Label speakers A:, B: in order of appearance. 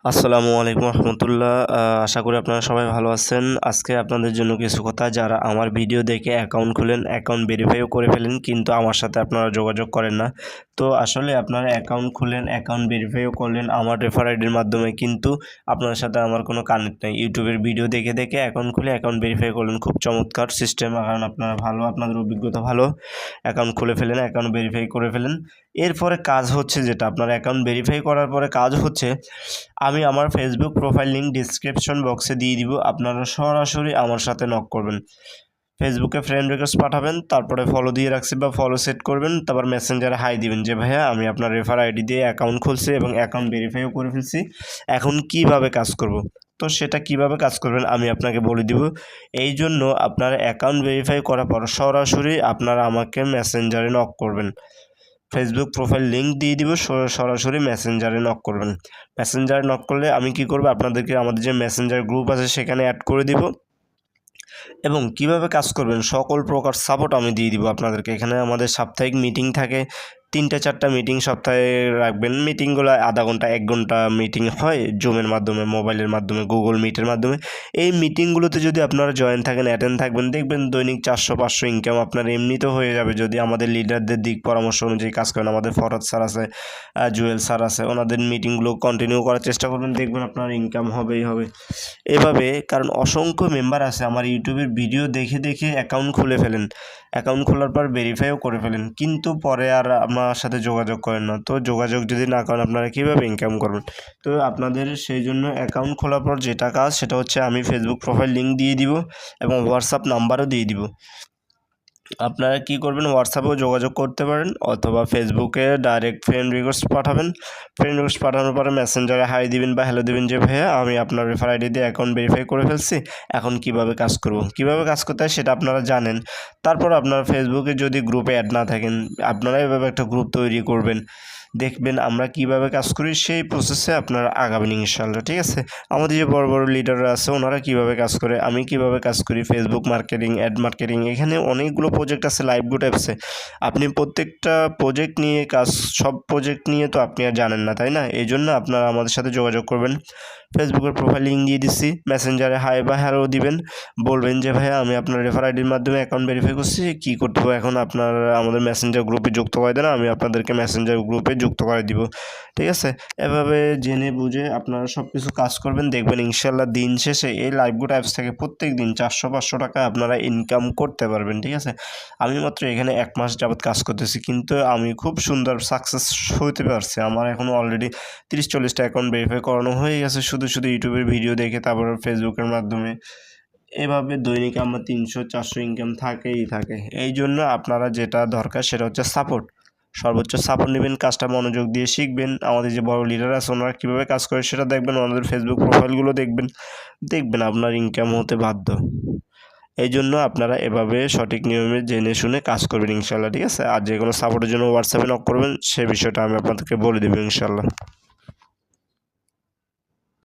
A: আসসালামু আলাইকুম রহমতুল্লাহ। আশা করি আপনারা সবাই ভালো আছেন। আজকে আপনাদের জন্য কিছু কথা, যারা আমার ভিডিও দেখে অ্যাকাউন্ট খুলেন, অ্যাকাউন্ট ভেরিফাইও করে ফেলেন, কিন্তু আমার সাথে আপনারা যোগাযোগ করেন না। তো আসলে আপনারা অ্যাকাউন্ট খুলেন, অ্যাকাউন্ট ভেরিফাইও করলেন আমার রেফার আইডির মাধ্যমে, কিন্তু আপনার সাথে আমার কোনো কানেক্ট নেই। ইউটিউবের ভিডিও দেখে দেখে অ্যাকাউন্ট খুলে অ্যাকাউন্ট ভেরিফাই করলেন, খুব চমৎকার সিস্টেম। কারণ আপনারা ভালো, আপনাদের অভিজ্ঞতা ভালো, অ্যাকাউন্ট খুলে ফেলেন, অ্যাকাউন্ট ভেরিফাই করে ফেলেন। এরপরে কাজ হচ্ছে যেটা, আপনার অ্যাকাউন্ট ভেরিফাই করার পরে কাজ হচ্ছে, আমি আমার ফেসবুক প্রোফাইল লিঙ্ক ডিসক্রিপশন বক্সে দিয়ে দিব। আপনারা সরাসরি আমার সাথে নক করবেন, ফেসবুকে ফ্রেন্ড রিকোয়েস্ট পাঠাবেন, তারপরে ফলো দিয়ে রাখছি বা ফলো সেট করবেন, তারপর মেসেঞ্জারে হাই দিবেন যে ভাইয়া আমি আপনার রেফার আইডি দিয়ে অ্যাকাউন্ট খুলছি এবং অ্যাকাউন্ট ভেরিফাইও করে ফেলছি, এখন কিভাবে কাজ করব। তো সেটা কিভাবে কাজ করবেন আমি আপনাকে বলে দিব। এই জন্য আপনার অ্যাকাউন্ট ভেরিফাই করার পর সরাসরি আপনারা আমাকে মেসেঞ্জারে নক করবেন, ফেসবুক প্রোফাইল লিঙ্ক দিয়ে দিব, সরাসরি মেসেঞ্জারে নক করবেন। মেসেঞ্জারে নক করলে আমি কি করব, আপনাদেরকে আমাদের যে মেসেঞ্জার গ্রুপ আছে সেখানে অ্যাড করে দিব, এবং কিভাবে কাজ করবেন সকল প্রকার সাপোর্ট আমি দিয়ে দিব আপনাদেরকে। এখানে আমাদের সাপ্তাহিক মিটিং থাকে, 3-4টা মিটিং সপ্তাহে রাখবেন। মিটিংগুলো আধা ঘন্টা 1 ঘন্টা মিটিং হয় জুমের মাধ্যমে, মোবাইলের মাধ্যমে, গুগল মিটের মাধ্যমে। এই মিটিংগুলোতে যদি আপনারা জয়েন থাকেন, অ্যাটেন্ড থাকবেন, দেখবেন দৈনিক 400-500 ইনকাম আপনার এমনিতেও হয়ে যাবে, যদি আমাদের লিডারদের দিক পরামর্শ অনুযায়ী কাজ করেন। আমাদের ফরহাদ স্যার আছে, জুয়েল স্যার আছে, ওনাদের মিটিংগুলো কন্টিনিউ করার চেষ্টা করবেন, দেখবেন আপনার ইনকাম হবেই হবে এভাবে। কারণ অসংখ্য মেম্বার আছে আমার ইউটিউবের ভিডিও দেখে দেখে অ্যাকাউন্ট খুলে ফেলেন, অ্যাকাউন্ট খোলার পর ভেরিফাইও করে ফেলেন, কিন্তু পরে আর আমার সাথে যোগাযোগ করেন না। তো যোগাযোগ যদি না করেন আপনারা কীভাবে ইনকাম করবেন? তো আপনাদের সেই জন্য অ্যাকাউন্ট খোলার পর যেটা কাজ সেটা হচ্ছে, আমি ফেসবুক প্রোফাইল লিঙ্ক দিয়ে দিব এবং হোয়াটসঅ্যাপ নাম্বারও দিয়ে দিব। আপনারা কি করবেন, হোয়াটসঅ্যাপেও যোগাযোগ করতে পারেন, অথবা ফেসবুকে ডাইরেক্ট ফ্রেন্ড রিকোয়েস্ট পাঠাবেন। ফ্রেন্ড রিকোয়েস্ট পাঠানোর পরে মেসেঞ্জারে হাই দিবেন বা হ্যালো দিবেন যে ভাইয়া আমি আপনার রেফার আইডি দিয়ে অ্যাকাউন্ট ভেরিফাই করে ফেলছি, এখন কিভাবে কাজ করব, কিভাবে কাজ করতে হয় সেটা আপনারা জানেন। তারপর আপনারা ফেসবুকে যদি গ্রুপে অ্যাড না থাকেন, আপনারা এভাবে একটা গ্রুপ তৈরি করবেন, দেখবেন আমরা কিভাবে কাজ করি, সেই প্রসেসে আপনারা আগাবেন ইনশাআল্লাহ। ঠিক আছে? আমাদের যে বড় বড় লিডাররা আছে ওনারা কিভাবে কাজ করে, আমি কিভাবে কাজ করি, ফেসবুক মার্কেটিং, অ্যাড মার্কেটিং, এখানে অনেকগুলো প্রজেক্ট আছে লাইভ গুড অ্যাপসে। আপনি প্রত্যেকটা প্রজেক্ট নিয়ে কাজ, সব প্রজেক্ট নিয়ে তো আপনি আর জানেন না, তাই না? এই জন্য আপনারা আমাদের সাথে যোগাযোগ করবেন। ফেসবুকের প্রোফাইল লিঙ্ক দিয়ে দিচ্ছি, মেসেঞ্জারে হাই বা হ্যালো দিবেন, বলবেন যে ভাইয়া আমি আপনার রেফার আইডির মাধ্যমে অ্যাকাউন্ট ভেরিফাই করছি, কী করতে হবে এখন, আপনারা আমাদের মেসেঞ্জার গ্রুপে যুক্ত করে দেন, আমি আপনাদেরকে মেসেঞ্জার গ্রুপে যুক্ত করে দিব। ঠিক আছে? এভাবে জেনে বুঝে আপনারা সব কিছু কাজ করবেন, দেখবেন ইনশাআল্লাহ দিন শেষে এই লাইভ গুড অ্যাপস থেকে প্রত্যেক দিন 400-500 টাকা আপনারা ইনকাম করতে পারবেন। ঠিক আছে? আমি মাত্র এখানে 1 মাস যাবৎ কাজ করতেছি, কিন্তু আমি খুব সুন্দর সাকসেস হতে পারছি। আমার এখন অলরেডি 30-40টা অ্যাকাউন্ট ভেরিফাই করানো হয়ে গেছে, শুধু ইউটিউবের ভিডিও দেখে, তারপর ফেসবুকের মাধ্যমে। এভাবে দৈনিক আমার 300-400 ইনকাম থাকেই থাকে। এই জন্য আপনারা যেটা দরকার সেটা হচ্ছে সাপোর্ট, সর্বোচ্চ সাপোর্ট নেবেন, কাজটা মনোযোগ দিয়ে শিখবেন। আমাদের যে বড় লিডার আছে ওনারা কীভাবে কাজ করে সেটা দেখবেন, ওনাদের ফেসবুক প্রোফাইলগুলো দেখবেন, দেখবেন আপনার ইনকাম হতে বাধ্য। এই জন্য আপনারা এভাবে সঠিক নিয়মে জেনে শুনে কাজ করবেন ইনশাআল্লাহ। ঠিক আছে? আর যে কোনো সাপোর্টের জন্য হোয়াটসঅ্যাপে নক করবেন, সে বিষয়টা আমি আপনাদেরকে বলে দেবো ইনশাআল্লাহ।